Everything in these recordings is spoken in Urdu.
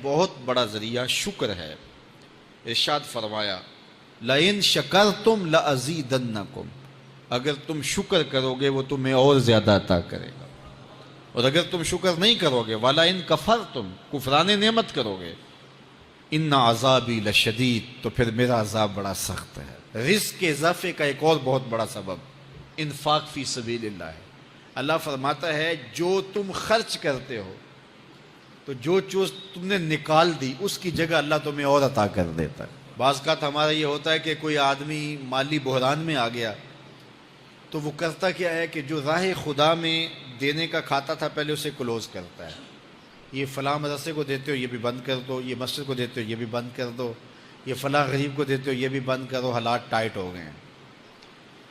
بہت بڑا ذریعہ شکر ہے۔ ارشاد فرمایا لَإِن شَكَرْتُمْ لَأَزِيدَنَّكُمْ، اگر تم شکر کرو گے وہ تمہیں اور زیادہ عطا کرے گا، اور اگر تم شکر نہیں کرو گے وَلَئِن كَفَرْتُمْ، کفران نعمت کرو گے، اِنَّ عَذَابِي لَشَدِيدٌ، تو پھر میرا عذاب بڑا سخت ہے۔ رزق کے اضافے کا ایک اور بہت بڑا سبب انفاق فی سبیل اللہ ہے۔ اللہ فرماتا ہے جو تم خرچ کرتے ہو تو جو چیز تم نے نکال دی اس کی جگہ اللہ تمہیں اور عطا کر دیتا ہے۔ بعض اوقات ہمارا یہ ہوتا ہے کہ کوئی آدمی مالی بحران میں آ گیا تو وہ کرتا کیا ہے کہ جو راہ خدا میں دینے کا کھاتا تھا پہلے اسے کلوز کرتا ہے، یہ فلاں مدرسے کو دیتے ہو یہ بھی بند کر دو، یہ مسجد کو دیتے ہو یہ بھی بند کر دو، یہ فلاں غریب کو دیتے ہو یہ بھی بند کرو، حالات ٹائٹ ہو گئے ہیں۔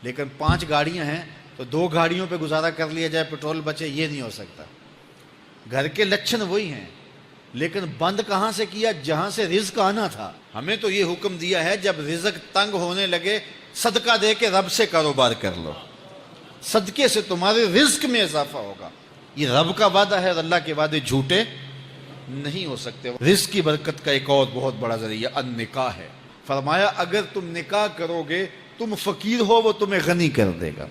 لیکن 5 گاڑیاں ہیں تو 2 گاڑیوں پہ گزارا کر لیا جائے، پیٹرول بچے، یہ نہیں ہو سکتا۔ گھر کے لچھن وہی ہیں لیکن بند کہاں سے کیا؟ جہاں سے رزق آنا تھا۔ ہمیں تو یہ حکم دیا ہے جب رزق تنگ ہونے لگے صدقہ دے کے رب سے کاروبار کر لو، صدقے سے تمہارے رزق میں اضافہ ہوگا۔ یہ رب کا وعدہ ہے اور اللہ کے وعدے جھوٹے نہیں ہو سکتے۔ رزق کی برکت کا ایک اور بہت بڑا ذریعہ النکاح ہے۔ فرمایا اگر تم نکاح کرو گے، تم فقیر ہو وہ تمہیں غنی کر دے گا۔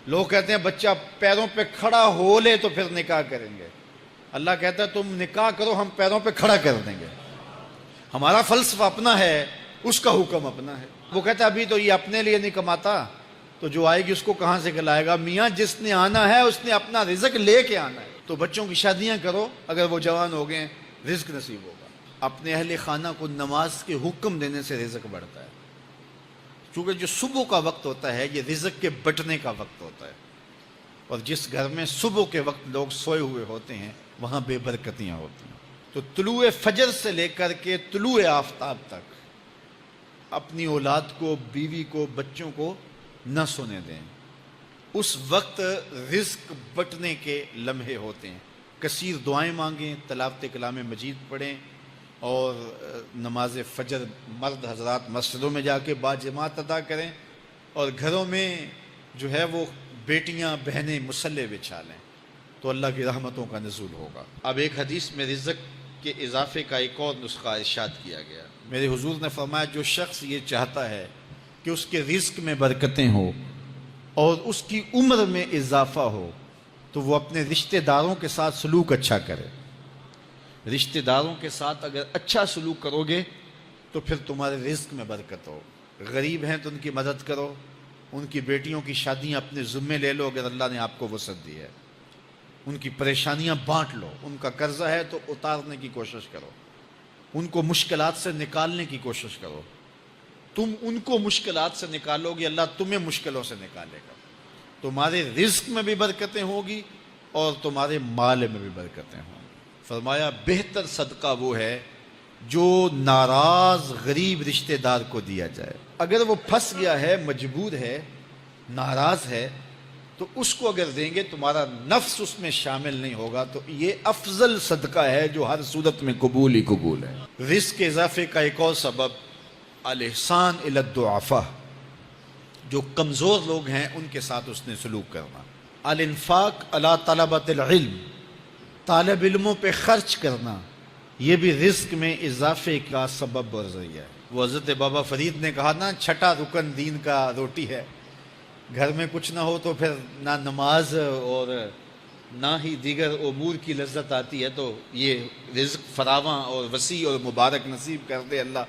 لوگ کہتے ہیں بچہ پیروں پہ کھڑا ہو لے تو پھر نکاح کریں گے، اللہ کہتا ہے تم نکاح کرو ہم پیروں پہ کھڑا کر دیں گے۔ ہمارا فلسفہ اپنا ہے، اس کا حکم اپنا ہے۔ وہ کہتا ہے ابھی تو یہ اپنے لیے نہیں کماتا تو جو آئے گی اس کو کہاں سے کھلائے گا؟ میاں جس نے آنا ہے اس نے اپنا رزق لے کے آنا ہے۔ تو بچوں کی شادیاں کرو، اگر وہ جوان ہو گئے رزق نصیب ہوگا۔ اپنے اہل خانہ کو نماز کے حکم دینے سے رزق بڑھتا ہے، کیونکہ جو صبح کا وقت ہوتا ہے یہ رزق کے بٹنے کا وقت ہوتا ہے، اور جس گھر میں صبح کے وقت لوگ سوئے ہوئے ہوتے ہیں وہاں بے برکتیاں ہوتی ہیں۔ تو طلوع فجر سے لے کر کے طلوع آفتاب تک اپنی اولاد کو، بیوی کو، بچوں کو نہ سونے دیں۔ اس وقت رزق بٹنے کے لمحے ہوتے ہیں۔ کثیر دعائیں مانگیں، تلاوت کلام مجید پڑھیں، اور نماز فجر مرد حضرات مسجدوں میں جا کے باجماعت ادا کریں، اور گھروں میں جو ہے وہ بیٹیاں بہنیں مصلے بچھا لیں تو اللہ کی رحمتوں کا نزول ہوگا۔ اب ایک حدیث میں رزق کے اضافے کا ایک اور نسخہ ارشاد کیا گیا۔ میرے حضور نے فرمایا جو شخص یہ چاہتا ہے کہ اس کے رزق میں برکتیں ہو اور اس کی عمر میں اضافہ ہو تو وہ اپنے رشتہ داروں کے ساتھ سلوک اچھا کرے۔ رشتہ داروں کے ساتھ اگر اچھا سلوک کرو گے تو پھر تمہارے رزق میں برکت ہو۔ غریب ہیں تو ان کی مدد کرو، ان کی بیٹیوں کی شادیاں اپنے ذمے لے لو اگر اللہ نے آپ کو وسعت دی ہے، ان کی پریشانیاں بانٹ لو، ان کا قرضہ ہے تو اتارنے کی کوشش کرو، ان کو مشکلات سے نکالنے کی کوشش کرو۔ تم ان کو مشکلات سے نکالو گے اللہ تمہیں مشکلوں سے نکالے گا۔ تمہارے رزق میں بھی برکتیں ہوگی اور تمہارے مال میں بھی برکتیں ہوں گی۔ فرمایا بہتر صدقہ وہ ہے جو ناراض غریب رشتہ دار کو دیا جائے۔ اگر وہ پھنس گیا ہے، مجبور ہے، ناراض ہے، تو اس کو اگر دیں گے تمہارا نفس اس میں شامل نہیں ہوگا، تو یہ افضل صدقہ ہے جو ہر صورت میں قبول ہی قبول ہے۔ رزق کے اضافے کا ایک اور سبب الاحسان الی الضعفاء، جو کمزور لوگ ہیں ان کے ساتھ اس نے سلوک کرنا۔ الانفاق علی طلبۃ العلم، طالب علموں پہ خرچ کرنا، یہ بھی رزق میں اضافے کا سبب اور ذریعہ ہے۔ وہ حضرت بابا فرید نے کہا نا 6واں رکن دین کا روٹی ہے۔ گھر میں کچھ نہ ہو تو پھر نہ نماز اور نہ ہی دیگر امور کی لذت آتی ہے، تو یہ رزق فراواں اور وسیع اور مبارک نصیب کر دے اللہ۔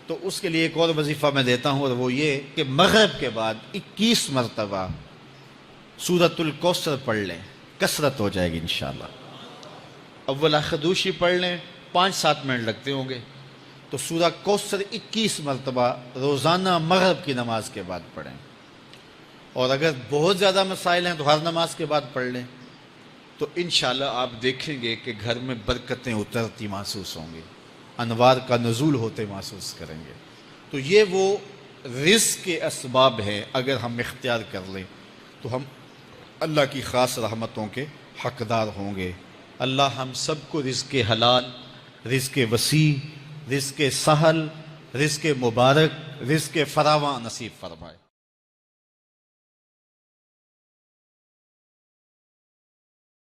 تو اس کے لیے ایک اور وظیفہ میں دیتا ہوں، اور وہ یہ کہ مغرب کے بعد 21 مرتبہ سورۃ الکوثر پڑھ لیں، کثرت ہو جائے گی انشاءاللہ۔ اول خدوشی پڑھ لیں، 5-7 منٹ لگتے ہوں گے، تو سورہ کوثر 21 مرتبہ روزانہ مغرب کی نماز کے بعد پڑھیں۔ اور اگر بہت زیادہ مسائل ہیں تو ہر نماز کے بعد پڑھ لیں، تو انشاءاللہ آپ دیکھیں گے کہ گھر میں برکتیں اترتی محسوس ہوں گی، انوار کا نزول ہوتے محسوس کریں گے۔ تو یہ وہ رزق کے اسباب ہیں، اگر ہم اختیار کر لیں تو ہم اللہ کی خاص رحمتوں کے حقدار ہوں گے۔ اللہ ہم سب کو رزق حلال، رزق وسیع، رزق سہل، رزق مبارک، رزق فراواں نصیب فرمائے۔